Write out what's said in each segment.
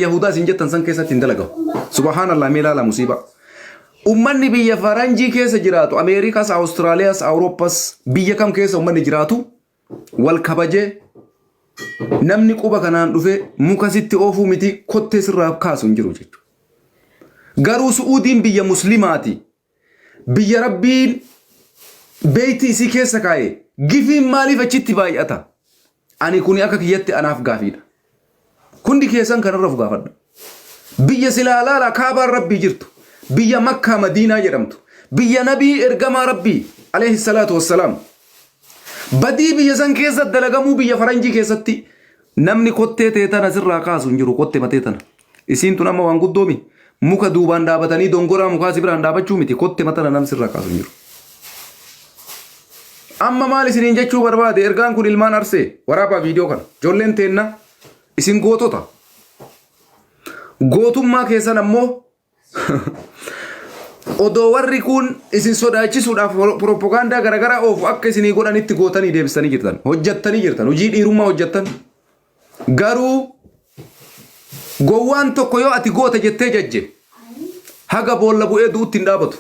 يهودا سنجت تنسن كيسة تندلقه سبحان الله ميلا لا مصيبة أمني بيا فرنجي كيسة جراتو أمريكا أستراليا أوروبا بيا كم كيسة أمني جراتو والكبجة نمني كوبا كنان دفه مكاسيتي أوفو متي كوتة سراب كاسون جروجي غارو سعودين بيا مسلماتي بيا ربين بيتي سي كيسة كاي جيفين مالي فجتي باي أتا أنا كوني أكاك يتي أنا أفقافيدا كندي كيسان كان رفقا فد بيا سلالا لا كابا ربي جرتو بيا مكة مدينة جرمتو بيا نبي إرقما ربي عليه الصلاة والسلام بدي بيا سان كيسة دلقمو بيا فرنجي كيستي نمني كوتة تيتانا سر راقاسو نجرو كوتة متيتانا إسين تنام وان قدومي موكا دوبان دابتاني دونغورا موكا سبران دابتشو متي كوتة متانا نم سر راقاسو نجرو أما مالي سنين جاتشو بربادي إرقان كون ilmaan arsee waraabaa viidiyoo kana jolleen teenna isin gootota gootummaa keessan ammoo odoo warri kun isin sodaachisuudhaaf propaganda garagaraa oofu akka isinii godhanitti gootanii deebisanii jirtan hojjattanii jirtan hojii dhiirummaa hojjattan garuu gowwaan tokko yoo ati goota jettee jajje haga boolla bu'ee duutti hin dhaabatu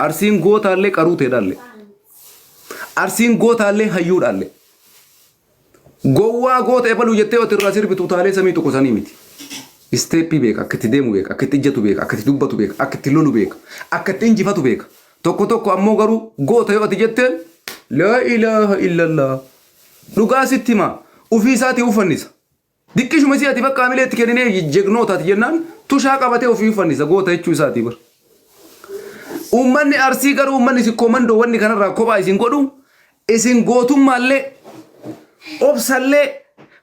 arsiin gootaallee qaruuteedhaallee arsiin gootaallee hayyuudhaallee gowwaa goota ebaluu jettee otirraa sirbitu taalee samii tokko sanii miti isteeppii beeka akkatti deemu beeka akkatti ijjatu beeka akkatti dubbatu beeka akkatti lolu beeka akkatti injifatu beeka tokko ammoo garuu goota yoo ati jetteen laa ilaaha illallah dhugaa sitti himaa ufii isaatii ufannisa diqqishuma isii ati bakka amileetti kenninee jegnootaati jennaan tushaa qabatee ufii ufannisa goota jechuu isaatii bar ummanni arsii garuu ummanni sikkoomandoo wanni kanarraa kophaa isin godhu isin gootummaallee obsallee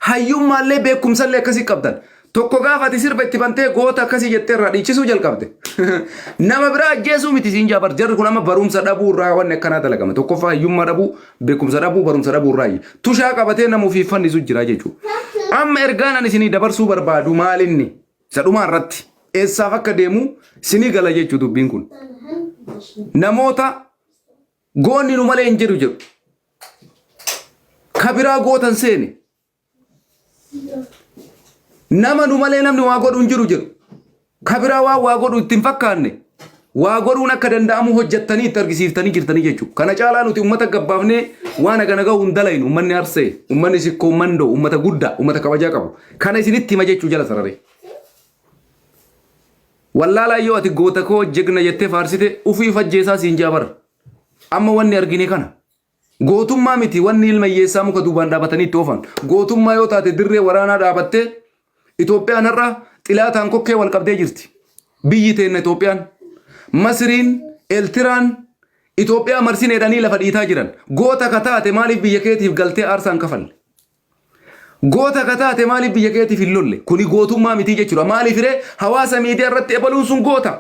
hayyummaallee beekumsallee akkasii qabdan tokko gaafa ati sirba itti bantee goota akkasii jettee irraa dhiichisuu jalqabde nama biraa ajjeesuu miti siin jaabar jarri kun amma barumsa dhabuu irraa wanni akkanaa dalagame tokkoffaa hayyummaa dhabuu beekumsa dhabuu barumsa dhabuu irraa tushaa qabatee nama ofii fannisu jira jechuudha amma ergaan ani isinii dabarsuu barbaadu maalinni isa dhumaa irratti eessaaf akka deemu isinii gala jechuu dubbiin kun namoota goonni nu malee hin jedhu jedhu kabiraa gootan seene nama nu malee namni waa godhu hin jiru jedhu kabiraa waa godhu ittiin fakkaanne waa godhuun akka danda'amu hojjattanii itti argisiiftanii jirtanii jechuudha kana caalaa nuti ummata gabbaafnee waan agana ga'u hin dalaynu ummanni arsee ummanni sikkoo mandoo ummata guddaa ummata kabajaa qabu kana isinitti hima jechuu jala sararee wallaalaa yoo ati goota koo jegna jettee faarsite ufii fajjeesaa siin jaabar amma wanni argine kana gootummaa miti wanni ilma hiyyeessaa muka duubaan dhaabatanii itti oofan gootummaa yoo taate dirree waraanaa dhaabattee Itoophiyaan har'a xilaataan kokkee wal qabdee jirti biyyi teenna Itoophiyaan Masriin Eeltiraan Itoophiyaa marsin edanii lafa dhiitaa jiran goota kataate maaliif biyya keetiif galtee aarsaan kafalle goota kataate maaliif biyya keetiif hin lolle kuni gootummaa miti jechuudha maaliif ree hawaasa miidiyaa irratti ebaluun sun goota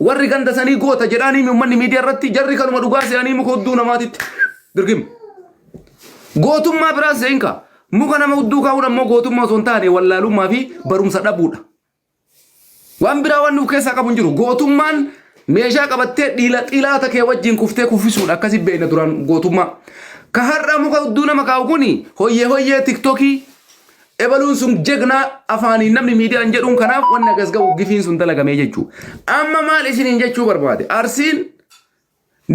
warri ganda sanii goota jedhaanii uummanni miidiyaa irratti jarri kanuma dhugaa se'anii muka hudduu namaatitti dirgim gootummaa biraas seenka muka nama hudduu kaa'uun ammoo gootummaa osoo hin taane wallaalummaa fi barumsa dhabuudha waan biraa waan nuuf keessaa qabu hin jiru gootummaan meeshaa qabattee xilaata kee wajjin kuftee kuffisuudha akkasii beekna duraan gootummaa ka har'a muka hudduu nama kaa'u kuni hoyyee tiktookii ebaluun sun jegnaa afaaniin namni miidiyaan jedhuun kanaaf wanni agas ga'u gifiin sun dalagamee jechuu amma maal isiniin jechuu barbaade arsiin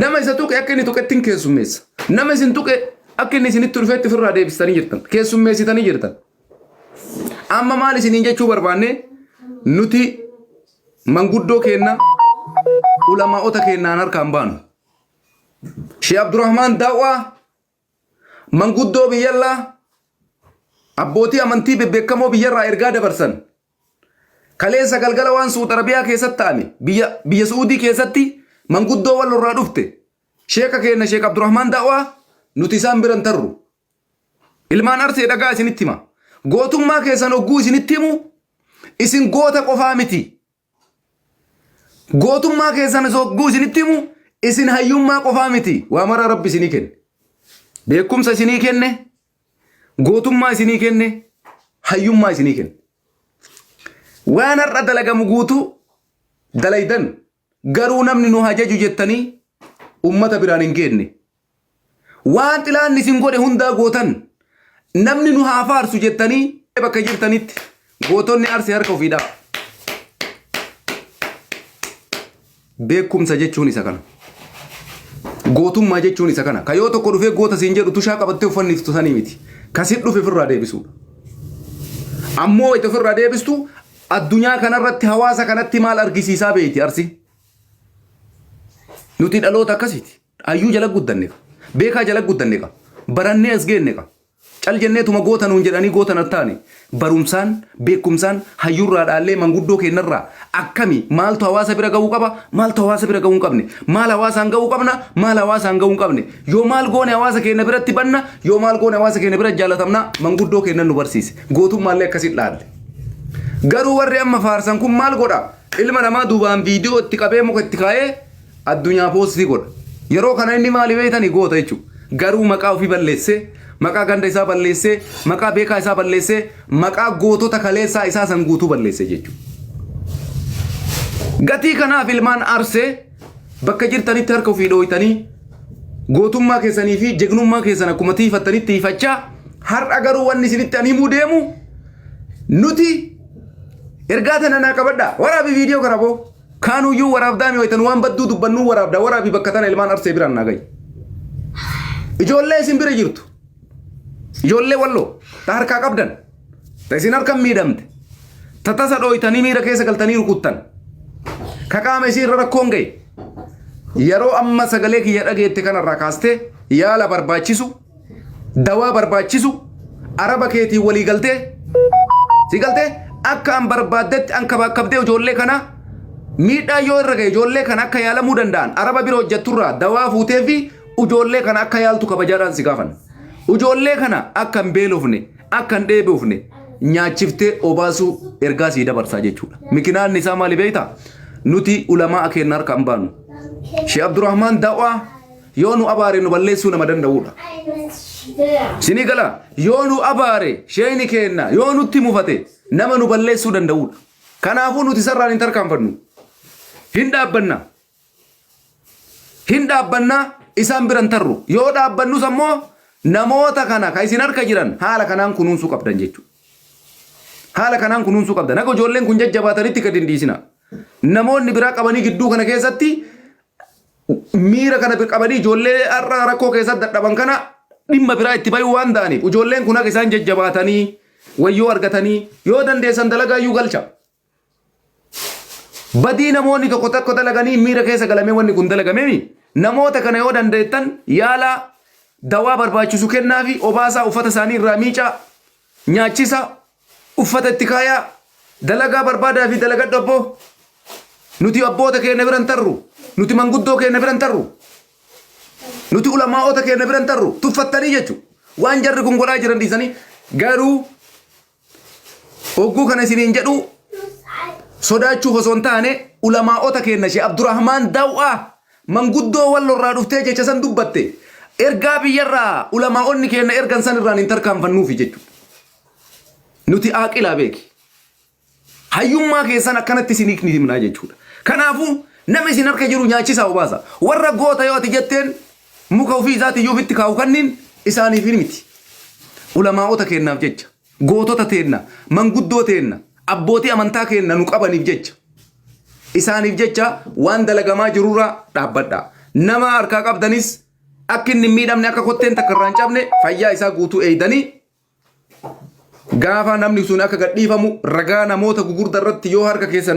nama isa tuqe akka inni tuqettiin keessummeessa nama isin tuqe akka inni isinitti dhufeetti ofirraa deebistanii jirtan keessummeessitanii jirtan amma maal isiniin jechuu barbaanne nuti manguddoo keenna ulamaa'ota keennaan harkaan baanu Sheekh Abdurrahmaan Daawwaa manguddoo biyyallaa abbootii amantii bebbeekamoo biyyarraa ergaa dabarsan kaleessa galgala waan Suud Arabiyaa keessatti ta'ame biyya Suudii keessatti manguddoo walirraa dhufte sheeka keenya Sheekh Abdurrahmaan Daawwaa nuti isaan biran tarru ilmaan arsee dhagaa isinitti hima gootummaa keessan ogguu isinitti himu isin goota qofaa miti gootummaa keessan ogguu isinitti himu isin hayyummaa qofaa miti waa mara rabbi isinii kenne beekumsa isinii kenne gootummaa isinii kenne hayyummaa isinii kenne waan har'a dalagamu guutuu dalaydan garuu namni nu hajaju jettanii ummata biraan hin geenne waan xilaan isin godhe hundaa gootan namni nu haa faarsu jettanii bakka jirtanitti gootonni arsee harka ofiidhaa. Beekumsa jechuun isa kana. Gootummaa jechuun isa kana. Ka yoo tokko dhufee goota siin jedhu tushaa qabattee uffanni iftusanii miti. Kasit dhufe ofirraa deebisuudha. Ammoo itti ofirraa deebistu addunyaa kanarratti hawaasa kanatti maal argisiisaa beeti arsi. Nuti dhaloota akkasiiti. Ayyuu jala guddanne ka. Beekaa jala guddanne ka. Barannee as geenne ka. Cal jenneetuma goota nuun jedhanii goota nartaani. Barumsaan, beekumsaan, hayyurraa dhaallee manguddoo kennarraa akkami maaltu hawaasa bira ga'uu qaba, maaltu hawaasa bira ga'uu hin qabne, maal hawaasaan ga'uu qabna, maal hawaasaan ga'uu hin qabne, yoo maal goone hawaasa keenya biratti banna, yoo maal goone hawaasa keenya bira jaalatamna manguddoo kennan nu barsiise. Gootummaallee akkasitti dhaalle. Garuu warri amma faarsan kun maal godha? Ilma namaa duubaan viidiyoo itti qabee muka itti kaa'ee addunyaa poostii godha. Yeroo kana inni maali beeytanii goota jechuudha. Garuu maqaa ofii balleessee maqaa ganda isaa balleessee maqaa beekaa isaa balleessee maqaa gootota kaleessaa isaa san guutuu balleessee jechuudha. Gatii kanaaf ilmaan arsee bakka jirtanitti harka ofii dhooytanii gootummaa keessanii fi jegnummaa keessan akkuma tiifattanitti tiifachaa har'a garuu wanni isinitti ani himuu deemu nuti ergaa tana naa qabadhaa waraabi viidiyoo kana boo kaanuyyuu waraabdaami hoytan waan badduu dubbannuu waraabdaa waraabi bakka tana ilmaan arsee biraan naa gahi. Ijoollee isin bira jirtu. Ijoollee walloo ta harkaa qabdan ta isin harkan miidhamte ta tasa dhooytanii miira keessa galtanii rukuttan ka qaama isii irra rakkoon ga'e yeroo amma sagalee kiyya dhageette kanarraa kaastee yaala barbaachisu dawaa barbaachisu araba keetii walii galtee si galtee akka an barbaaddetti an kabakabdee ijoollee kana miidhaa yoo irra ga'e ijoollee kana akka yaalamuu danda'an araba bira hojjetturraa dawaa fuutee fi ijoollee kana akka yaaltu kabajaadhaan si gaafan. Ijoollee kana akka hin beelofne akka hin dheebofne nyaachiftee obaasuu ergaa sii dabarsaa jechuudha. Mikinaan isaa maali beektaa? Nuti ulamaa keenya harka hin baanu. Sheekh Abdurrahmaan Dawaa yoo nu abaare nu balleessuu nama danda'udha. Sinii gala yoo nu abaare sheekni keenya yoo nutti mufate nama nu balleessuu danda'udha. Kanaafuu nuti sarraan hin tarkaanfannu. Hin dhaabbanna. Hin dhaabbanna isaan biran tarru. Yoo dhaabbannus ammoo namoota kana ka isin harka jiran haala kanaan kunuunsuu qabdan jechuudha. Haala kanaan kunuunsuu qabdan. Akka ijoolleen kun jajjabaatanitti gad hin dhiisina. Namoonni biraa qabanii gidduu kana keessatti miira kana qabanii ijoollee har'a rakkoo keessatti dadhaban kana dhimma biraa itti bayuu waan ta'aniif ijoolleen kun akka isaan jajjabaatanii wayyoo argatanii yoo dandeessan dalagaa iyyuu galcha. Badii namoonni tokko tokko dalaganii miira keessa galamee wanni kun dalagameemi. Namoota kana yoo dandeettan yaala dawaa barbaachisu kennaa fi obaasaa uffata isaanii irraa miicaa nyaachisa uffata itti kaayaa dalagaa barbaadaa fi dalagadhu abboo nuti abboota keenya biran tarru nuti manguddoo keenya biran tarru nuti ulamaa'ota keenya biran tarru tuffattanii jechuudha waan jarri kun godhaa jiran dhiisanii garuu hogguu kana isiniin jedhu sodaachuuf osoo hin taane ulamaa'ota keenya Sheekh Abdurrahmaan Dawaa manguddoo wallorraa dhuftee jecha san dubbatte. Ergaa biyyarraa ulamaa'onni keenya ergan san irraan hin tarkaanfannuufi jechuudha. Nuti aaqilaa beeki. Hayyummaa keessan akkanatti isiniif ni himnaa jechuudha. Kanaafuu nama isin harka jiru nyaachisaa obaasa. Warra goota yoo ati jetteen muka ofii isaati iyyuu bitti kaa'u kanniin isaaniif hin miti. Ulamaa'ota keenyaaf jecha. Gootota teenna, manguddoo teenna, abbootii amantaa keenna nu qabaniif jecha. Isaaniif jecha waan dalagamaa jirurraa dhaabbadha. Nama harkaa qabdanis akka inni miidhamne akka kotteen takka irraa hin cabne fayyaa isaa guutuu eeydanii gaafa namni sun akka gadhiifamu ragaa namoota gugurdaa irratti yoo harka keessan